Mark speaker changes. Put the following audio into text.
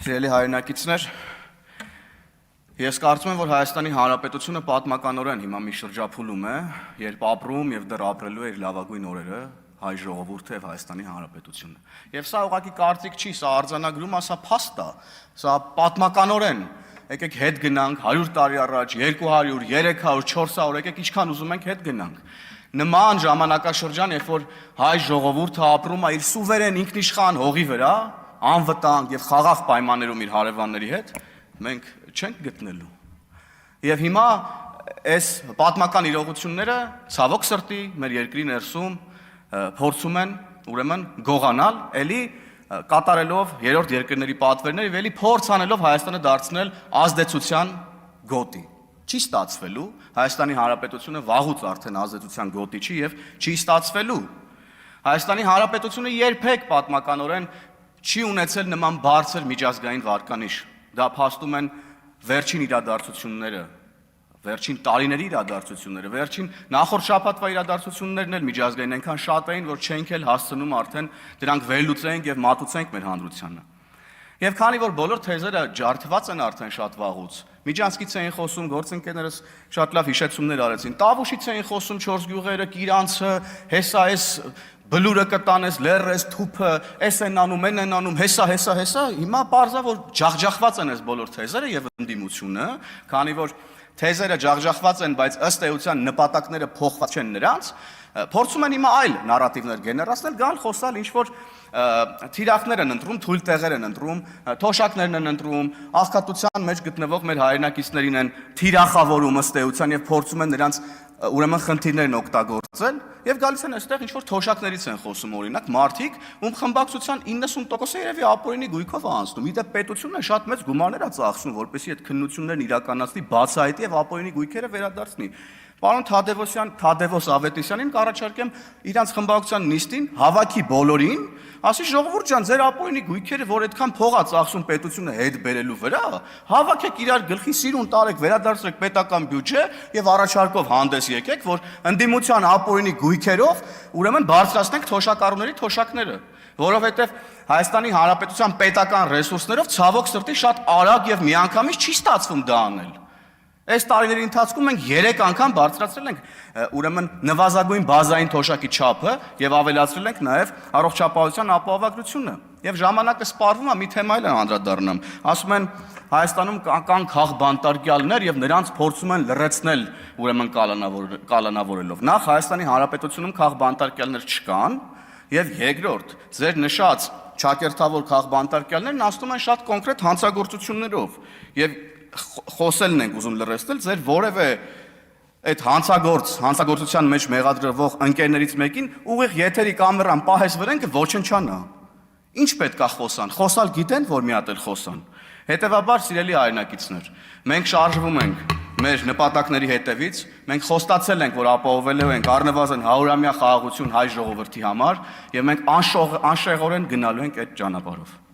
Speaker 1: Սիրելի հայրենակիցներ, ես կարծում եմ, որ Հայաստանի Հանրապետությունը պատմականորեն հիմա մի շրջափուլում է, երբ ապրում եւ դեռ ապրելու է իր լավագույն օրերը հայ ժողովուրդը եւ Հայաստանի Հանրապետությունը։ Եվ սա ուղղակի կարծիք չի, սա արձանագրում է, սա փաստ է, սա պատմականորեն։ Եկեք հետ գնանք 100 տարի առաջ, 200, 300, 400, եկեք ինչքան ուզում ենք հետ գնանք։ Նման ժամանակաշրջան, երբ որ հայ ժողովուրդը ապրում է իր սուվերեն ինքնիշխան հողի վրա, անվտանգ եւ խաղաղ պայմաններում իր հարևանների հետ, մենք չենք գտնելու։ Եվ հիմա այս պատմական իրողությունները ցավոք սրտի մեր երկրի ներսում փորձում են ուրեմն գողանալ, էլի կատարելով երրորդ երկրների պատվերներ եւ էլի փորձ անելով Հայաստանը դարձնել ազդեցության գոտի։ Չի ստացվելու, Հայաստանի Հանրապետությունը վաղուց արդեն ազդեցության գոտի չի եւ չի ստացվելու։ Հայաստանի Հանրապետությունը երբեք պատմականորեն չի ունեցել նման բարձր միջազգային վարկանիշ։ Դա փաստում են վերջին իրադարձությունները, վերջին տարիների իրադարձությունները, վերջին նախորդ շաբաթվա իրադարձություններն էլ միջազգային այնքան շատ էին, որ չենք էլ հասցնում արդեն դրանք վերլուծենք եւ մատուցենք մեր հանրությանը։ Եվ քանի որ բոլոր թեզերը ջարդված են արդեն շատ վաղուց, միջանցքից էին խոսում, գործընկերներս շատ լավ հիշեցումներ արեցին, Տավուշից էին խոսում 4 գյուղերը, Կիրանցը, հեսա էս բլուրը կտանես, լերես, թուփը, էս են անում, են անում, հեսա, հիմա պարզա որ ջախջախված են այս բոլոր թեզերը եւ ընդդիմությունը, քանի որ թեզերը ջախջախված են, բայց ըստ էության նպատակները փոխված չեն նրանց, փորձում են հիմա այլ նարատիվներ գեներացնել, գալ խոսալ ինչ որ թիրախներ են ընտրում, թույլ տեղեր են ընտրում, թոշակներն են ընտրում, աղքատության մեջ գտնվող մեր հայրենակիցներին են թիրախավորում ըստ էության եւ փորձում են նրանց ուրեմն խնդիրներն օգտագործել եւ գալիս են այստեղ ինչ որ թոշակներից են խոսում օրինակ մարդիկ, ում խմբակցության 90%-ը երևի ապօրինի գույքով է անցնում։ Իդեպ պետությունը շատ մեծ գումարներ է ծախսում, որպեսզի այդ քննություններն իրականացնի, բացահայտի եւ ապօրինի գույքերը վերադարձնի։ Պարոն Թադևոս Ավետիսյանին կառաջարկեմ իրանց խմբակցության նիստին հավաքի բոլորին, ասի ժողովուրդ ջան, ձեր ապօրինի գույքերը, որ այդքան փող է ծախսում պետությունը հետ բերելու վրա, հավաքեք իրար գլխի սիրուն տարեք, վերադարձրեք պետական բյուջե եւ առաջարկով հանդես եկեք, որ ընդդիմության ապօրինի գույքերով ուրեմն բարձրացնենք թոշակառուների թոշակները, որովհետեւ Հայաստանի Հանրապետության պետական ռեսուրսներով ցավոք սրտի շատ արագ եւ միանգամից չի ստացվում դա անել։ Այս տարիների ընթացքում մենք 3 անգամ բարձրացրել ենք ուրեմն նվազագույն բազային թոշակի չափը եւ ավելացրել ենք նաեւ առողջապահության ապահովագրությունը։ Եւ ժամանակը սպառվում է, մի թեմա էլ անդրադառնամ։ Ասում են Հայաստանում կան քաղբանտարկյալներ եւ նրանց փորձում են լրացնել ուրեմն կալանավորելով։ Նախ Հայաստանի Հանրապետությունում քաղբանտարկյալներ չկան եւ երկրորդ ձեր նշած ճակերտավոր քաղբանտարկյալներն ասում են շատ կոնկրետ հանցագործություններով եւ խոսելն ենք ուզում լրացնել ձեր որևէ այդ հանցագործության մեջ մեղադրվող ընկերներից մեկին ուղիղ եթերի կամերան պահես վրեն կոչնչանա։ Ինչ պետք է խոսան։ Խոսալ գիտեն, որ մի հատ էլ խոսան։ Հետևաբար, սիրելի հայրենակիցներ, մենք շարժվում ենք մեր նպատակների հետևից, մենք խոստացել ենք, որ ապահովելու ենք առնվազն 100-ամյա խաղաղություն հայ ժողովրդի համար եւ մենք անշեղորեն գնալու ենք այդ ճանապարհով։